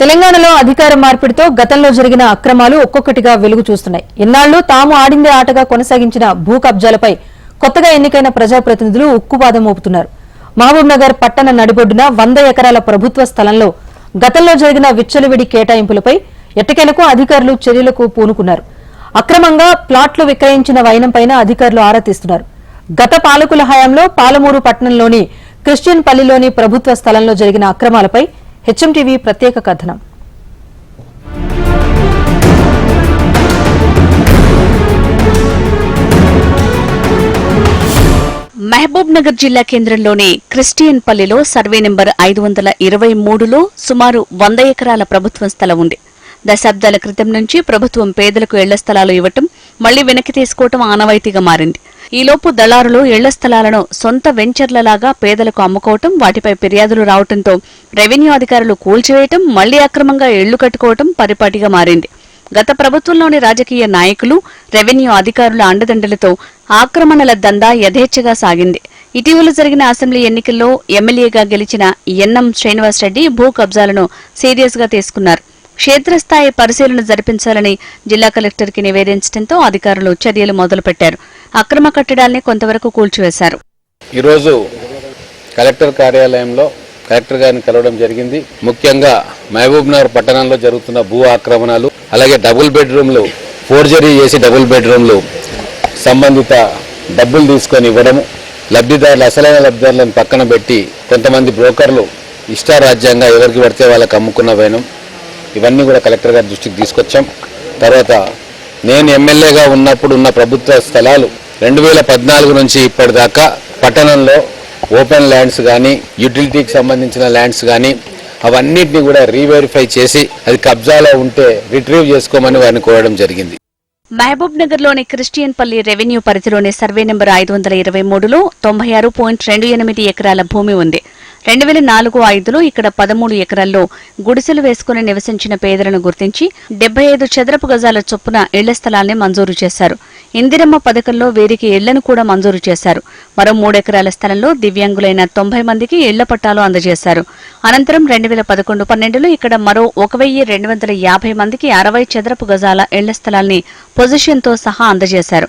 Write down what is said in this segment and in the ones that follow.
తెలంగాణలో అధికార మార్పిడితో గతంలో జరిగిన అక్రమాలు ఒక్కొక్కటిగా వెలుగు చూస్తున్నాయి. ఇన్నాళ్లు తాము ఆడిందే ఆటగా కొనసాగించిన భూ కబ్జాలపై కొత్తగా ఎన్నికైన ప్రజాప్రతినిధులు ఉక్కుపాదం మోపుతున్నారు. మహబూబ్ నగర్ పట్టణ నడిబొడ్డున 100 ఎకరాల ప్రభుత్వ స్థలంలో గతంలో జరిగిన విచ్చలవిడి కేటాయింపులపై ఎట్టకేలకు అధికారులు చర్యలకు పూనుకున్నారు. అక్రమంగా ప్లాట్లు విక్రయించిన వైనంపైన అధికారులు ఆరా తీస్తున్నారు. గత పాలకుల హయాంలో పాలమూరు పట్టణంలోని క్రిస్టియన్ పల్లిలోని ప్రభుత్వ స్థలంలో జరిగిన అక్రమాలపై హెచ్ఎంటీవీ ప్రత్యేక కథనం. మహబూబ్ నగర్ జిల్లా కేంద్రంలోని క్రిస్టియన్ పల్లిలో సర్వే నెంబర్ 523లో సుమారు 100 ఎకరాల ప్రభుత్వ స్థలం ఉంది. దశాబ్దాల క్రితం నుంచి ప్రభుత్వం పేదలకు ఇళ్ల స్థలాలు ఇవ్వటం, మళ్లీ వెనక్కి తీసుకోవటం ఆనవాయితీగా మారింది. ఈలోపు దళారులు ఇళ్ల స్థలాలను సొంత వెంచర్లలాగా పేదలకు అమ్ముకోవటం, వాటిపై ఫిర్యాదులు రావడంతో రెవెన్యూ అధికారులు కూల్చివేయటం, మళ్లీ అక్రమంగా ఇళ్లు కట్టుకోవటం పరిపాటిగా మారింది. గత ప్రభుత్వంలోని రాజకీయ నాయకులు, రెవెన్యూ అధికారుల అండదండలతో ఆక్రమణల దందా యథేచ్ఛగా సాగింది. ఇటీవల జరిగిన అసెంబ్లీ ఎన్నికల్లో ఎమ్మెల్యేగా గెలిచిన ఎన్ఎం శ్రీనివాసరెడ్డి భూ కబ్జాలను సీరియస్ గా తీసుకున్నారు. క్షేత్రస్థాయి పరిశీలన జరిపించాలని జిల్లా కలెక్టర్కి నివేదించడంతో అధికారులు చర్యలు మొదలుపెట్టారు. అక్రమ కట్టడాల్ని కొంతవరకు కూల్చివేశారు. ఈరోజు కలెక్టర్ కార్యాలయంలో కలెక్టర్ గారిని కలవడం జరిగింది. ముఖ్యంగా మహబూబ్ నగర్ పట్టణంలో జరుగుతున్న భూ ఆక్రమణలు, అలాగే డబుల్ బెడ్రూమ్లు ఫోర్జరీ చేసి డబుల్ బెడ్రూమ్లు సంబంధిత డబ్బులు తీసుకొని ఇవ్వడము, అసలైన లబ్ధిదారులను పక్కన పెట్టి కొంతమంది బ్రోకర్లు ఇష్టారాజ్యంగా ఎవరికి పడితే వాళ్ళకి అమ్ముకున్న వైనం, ఇవన్నీ కూడా కలెక్టర్ గారి దృష్టికి తీసుకొచ్చాం. తర్వాత నేను ఎమ్మెల్యేగా ఉన్నప్పుడు ఉన్న ప్రభుత్వ స్థలాలు 2014 నుంచి ఇప్పటిదాకా పట్టణంలో ఓపెన్ ల్యాండ్స్ కానీ, యూటిలిటీకి సంబంధించిన ల్యాండ్స్ కానీ అవన్నిటిని కూడా రీవెరిఫై చేసి అది కబ్జాలో ఉంటే రిట్రీవ్ చేసుకోమని వారిని కోరడం జరిగింది. మహబూబ్ నగర్ లోని క్రిస్టియన్ పల్లి రెవెన్యూ పరిధిలోని సర్వే నెంబర్ 523లో 96.28 ఎకరాల భూమి ఉంది. 2004-05లో ఇక్కడ 13 ఎకరాల్లో గుడిసెలు వేసుకుని నివసించిన పేదలను గుర్తించి 75 చదరపు గజాల చొప్పున ఇళ్ల స్థలాల్ని మంజూరు చేశారు. ఇందిరమ్మ పథకంలో వీరికి ఇళ్లను కూడా మంజూరు చేశారు. మరో 3 ఎకరాల స్థలంలో దివ్యాంగులైన 90 మందికి ఇళ్ల పట్టాలు అందజేశారు. అనంతరం 2011-12లో ఇక్కడ మరో 1250 మందికి 60 చదరపు గజాల ఇళ్ల స్థలాల్ని పొజిషన్తో సహా అందజేశారు.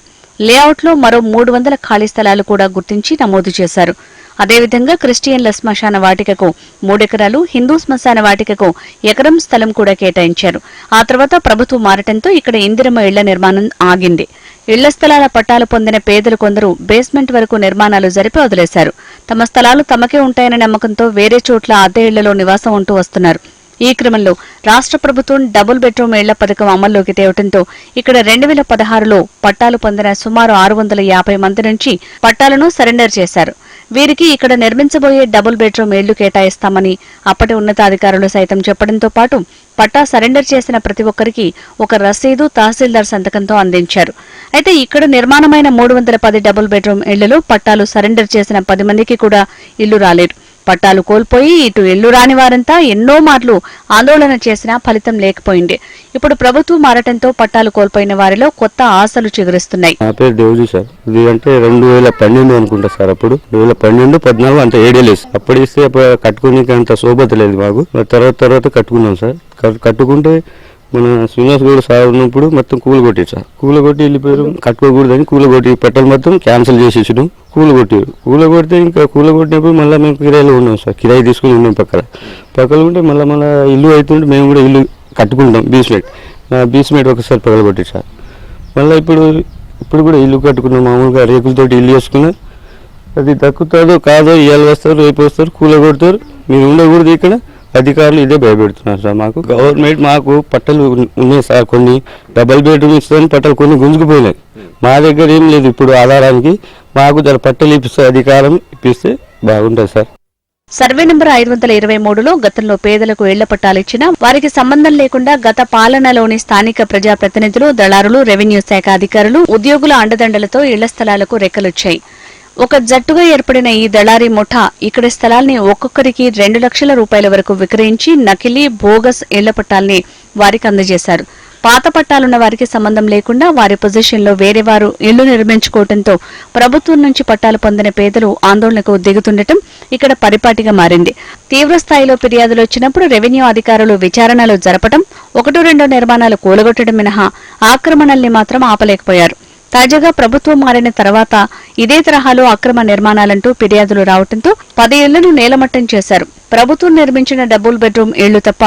లేఅవుట్లో మరో 300 ఖాళీ స్థలాలు కూడా గుర్తించి నమోదు చేశారు. అదేవిధంగా క్రిస్టియన్ల శ్మశాన వాటికకు 3 ఎకరాలు, హిందూ శ్మశాన వాటికకు ఎకరం స్థలం కూడా కేటాయించారు. ఆ తర్వాత ప్రభుత్వం మారటంతో ఇక్కడ ఇందిరమ్మ ఇళ్ల నిర్మాణం ఆగింది. ఇళ్ల స్థలాల పట్టాలు పొందిన పేదలు కొందరు బేస్మెంట్ వరకు నిర్మాణాలు జరిపి వదిలేశారు. తమ స్థలాలు తమకే ఉంటాయనే నమ్మకంతో వేరే చోట్ల అద్దె ఇళ్లలో నివాసం ఉంటూ వస్తున్నారు. ఈ క్రమంలో రాష్ట్ర ప్రభుత్వం డబుల్ బెడ్రూమ్ ఇళ్ల పథకం అమల్లోకి తేవడంతో ఇక్కడ 2016లో పట్టాలు పొందిన సుమారు 650 మంది నుంచి పట్టాలను సరెండర్ చేశారు. వీరికి ఇక్కడ నిర్మించబోయే డబుల్ బెడ్రూమ్ ఇళ్లు కేటాయిస్తామని అప్పటి ఉన్నతాధికారులు సైతం చెప్పడంతో పాటు పట్టా సరెండర్ చేసిన ప్రతి ఒక్కరికి ఒక రసీదు తహసీల్దార్ సంతకంతో అందించారు. అయితే ఇక్కడ నిర్మాణమైన 310 డబుల్ బెడ్రూమ్ ఇళ్లలో పట్టాలు సరెండర్ చేసిన 10 మందికి కూడా ఇల్లు రాలేదు. పట్టాలు కోల్పోయి ఇటు ఇల్లు రాని వారంతా ఎన్నో మార్లు ఆందోళన చేసినా ఫలితం లేకపోయింది. ఇప్పుడు ప్రభుత్వం మారటంతో పట్టాలు కోల్పోయిన వారిలో కొత్త ఆశలు చిగురిస్తున్నాయి. నా పేరు దేవ్జీ సార్. ఇది అంటే 2012 అనుకుంటా సార్. అప్పుడు 2012-14 అంటే 7 ఏళ్ళు. అప్పుడు ఇస్తే కట్టుకునే అంత సోబత లేదు మాకు. తర్వాత కట్టుకున్నాం సార్. కట్టుకుంటే మన శ్రీనివాస్ గౌడ్ సార్ ఉన్నప్పుడు మొత్తం కూలగొట్టి సార్. కూలగొట్టి వెళ్ళిపోయారు. కట్టుకోకూడదని కూలగొట్టి పెట్టలు మొత్తం క్యాన్సిల్ చేసేసాడు. కూలగొడితే ఇంకా కూలగొట్టినప్పుడు మళ్ళీ మేము కిరాయిలో ఉన్నాం సార్. కిరాయి తీసుకుని ఉన్నాం పక్కన ఉంటే మళ్ళీ ఇల్లు అవుతుంటే మేము కూడా ఇల్లు కట్టుకుంటాం. బీస్మెంట్ ఒకసారి పగలగొట్టి సార్. మళ్ళీ ఇప్పుడు కూడా ఇల్లు కట్టుకున్నాం. మామూలుగా రేకులతోటి ఇల్లు వేసుకున్నా. అది దక్కుతుందో కాదో ఇవాళ వస్తారు, రేపు వస్తారు, కూలగొడతారు. మీరు ఉండకూడదు ఇక్కడ. అధికారులు ఇదే భయపెడుతున్నారు సార్. మాకు గవర్నమెంట్ మాకు పట్టలు ఉన్నాయి సార్. కొన్ని డబుల్ బెడ్రూమ్ ఇస్తారని పట్టలు కొన్ని గుంజుకుపోయినాయి. మా దగ్గర ఏం లేదు ఇప్పుడు ఆధారానికి. మాకు దాని పట్టలు ఇప్పిస్తే అధికారం ఇప్పిస్తే బాగుంటుంది సార్. సర్వే నెంబర్ 523లో గతంలో పేదలకు ఇళ్ల పట్టాలిచ్చినా వారికి సంబంధం లేకుండా గత పాలనలోని స్థానిక ప్రజాప్రతినిధులు, దళారులు, రెవెన్యూ శాఖ అధికారులు, ఉద్యోగుల అండదండలతో ఇళ్ల స్థలాలకు రెక్కలొచ్చాయి. ఒక జట్టుగా ఏర్పడిన ఈ దళారీ ముఠా ఇక్కడి స్థలాల్ని ఒక్కొక్కరికి 2 లక్షల రూపాయల వరకు విక్రయించి నకిలీ, బోగస్ ఇళ్ల పట్టాల్ని వారికి అందజేశారు. పాత పట్టాలున్న వారికి సంబంధం లేకుండా వారి పొజిషన్లో వేరే వారు ఇళ్లు నిర్మించుకోవడంతో ప్రభుత్వం నుంచి పట్టాలు పొందిన పేదలు ఆందోళనకు దిగుతుండటం ఇక్కడ పరిపాటిగా మారింది. తీవ్ర స్థాయిలో ఫిర్యాదులు వచ్చినప్పుడు రెవెన్యూ అధికారులు విచారణలు జరపడం, 1-2 నిర్మాణాలు కూలగొట్టడం మినహా ఆక్రమణల్ని మాత్రం ఆపలేకపోయారు. తాజాగా ప్రభుత్వం మారిన తర్వాత ఇదే తరహాలో అక్రమ నిర్మాణాలంటూ ఫిర్యాదులు రావడంతో 10 ఇళ్లను నేలమట్టం చేశారు. ప్రభుత్వం నిర్మించిన డబుల్ బెడ్రూమ్ ఇళ్లు తప్ప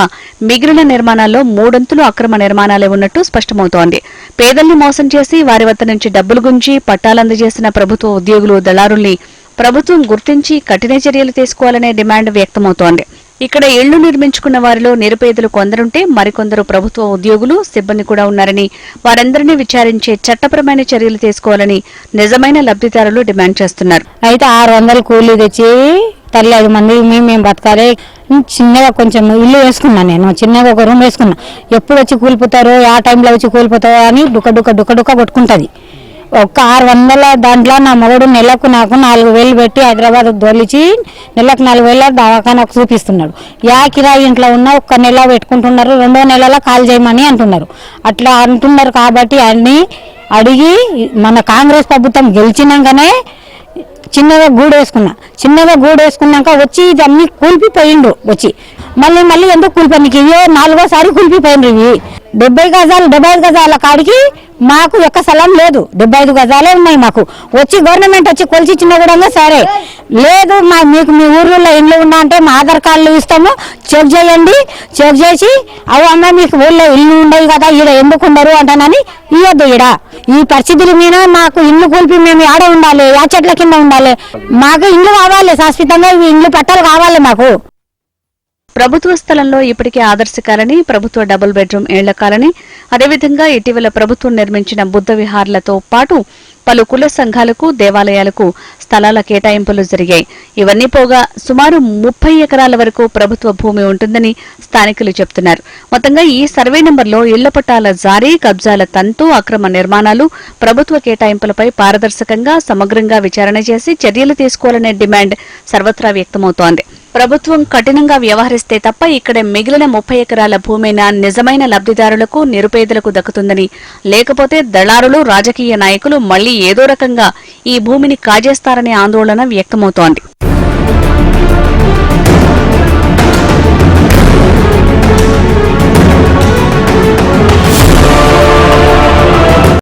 మిగిలిన నిర్మాణాల్లో 3 అక్రమ నిర్మాణాలే ఉన్నట్టు స్పష్టమవుతోంది. పేదల్ని మోసం చేసి వారి వద్ద నుంచి డబ్బులు గుంజి పట్టాలందజేసిన ప్రభుత్వ ఉద్యోగులు, దళారుల్ని ప్రభుత్వం గుర్తించి కఠిన చర్యలు తీసుకోవాలనే డిమాండ్ వ్యక్తమవుతోంది. ఇక్కడ ఇళ్లు నిర్మించుకున్న వారిలో నిరుపేదలు కొందరుంటే మరికొందరు ప్రభుత్వ ఉద్యోగులు, సిబ్బంది కూడా ఉన్నారని, వారందరినీ విచారించే చట్టపరమైన చర్యలు తీసుకోవాలని నిజమైన లబ్ధిదారులు డిమాండ్ చేస్తున్నారు. అయితే 600 కూలీ తెచ్చి 5 మంది మేము బతకాలి. చిన్నగా కొంచెం ఇల్లు వేసుకున్నా, నేను చిన్నగా ఒక రూమ్ వేసుకున్నా. ఎప్పుడు వచ్చి కూలిపోతారో, ఆ టైంలో వచ్చి కూలిపోతారో అని డుక్క కొట్టుకుంటుంది. ఒక్క 600 దాంట్లో నా మగడు నెలకు నాకు 4,000 పెట్టి హైదరాబాద్ దొలిచి నెలకు 4,000 దవాఖానకు చూపిస్తున్నాడు. కిరాయి ఇంట్లో ఉన్న 1 నెల పెట్టుకుంటున్నారు, 2వ నెలలో కాల్ చేయమని అంటున్నారు. అట్లా అంటున్నారు కాబట్టి అన్ని అడిగి మన కాంగ్రెస్ ప్రభుత్వం గెలిచినాకనే చిన్నగా గూడు వేసుకున్నాక వచ్చి ఇది అన్ని కూలిపోయిండు. వచ్చి మళ్ళీ ఎందుకు కూలిపోయి ఇవో 4వసారి కూలిపోయిండ్రు. ఇవి 75 గజాల కాడికి మాకు ఒక్క స్థలం లేదు, 75 గజాలే ఉన్నాయి మాకు. వచ్చి గవర్నమెంట్ వచ్చి కొలిచి ఇచ్చిన కూడా సరే లేదు, మీకు మీ ఊర్లో ఇండ్లు ఉన్నా అంటే మా ఆధార్ కార్డులు ఇస్తాము, చెక్ చేయండి. చెక్ చేసి అవి అన్న మీకు ఊళ్ళో ఇల్లు ఉండవు కదా, ఈడ ఎందుకు ఉండరు అంటానని ఇవ్వద్దు. ఈ పరిస్థితుల మీద మాకు ఇల్లు కూల్పి మేము ఆడ ఉండాలి, ఆ చెట్ల కింద ఉండాలి. మాకు ఇల్లు కావాలి, శాశ్వతంగా ఇల్లు పట్టాలు కావాలి మాకు. ప్రభుత్వ స్థలంలో ఇప్పటికే ఆదర్శ కాలనీ, ప్రభుత్వ డబుల్ బెడ్రూమ్ ఇళ్ల కాలనీ, అదేవిధంగా ఇటీవల ప్రభుత్వం నిర్మించిన బుద్ధ విహార్లతో పాటు పలు కుల సంఘాలకు, దేవాలయాలకు స్థలాల కేటాయింపులు జరిగాయి. ఇవన్నీ పోగా సుమారు 30 ఎకరాల వరకు ప్రభుత్వ భూమి ఉంటుందని స్థానికులు చెబుతున్నారు. మొత్తంగా ఈ సర్వే నెంబర్లో ఇళ్ల పట్టాల జారీ, కబ్జాల తంతు, అక్రమ నిర్మాణాలు, ప్రభుత్వ కేటాయింపులపై పారదర్శకంగా, సమగ్రంగా విచారణ చేసి చర్యలు తీసుకోవాలనే డిమాండ్ సర్వత్రా వ్యక్తమవుతోంది. ప్రభుత్వం కఠినంగా వ్యవహరిస్తే తప్ప ఇక్కడ మిగిలిన 30 ఎకరాల భూమైనా నిజమైన లబ్ధిదారులకు, నిరుపేదలకు దక్కుతుందని, లేకపోతే దళారులు, రాజకీయ నాయకులు మళ్లీ ఏదో రకంగా ఈ భూమిని కాజేస్తారనే ఆందోళన వ్యక్తమవుతోంది.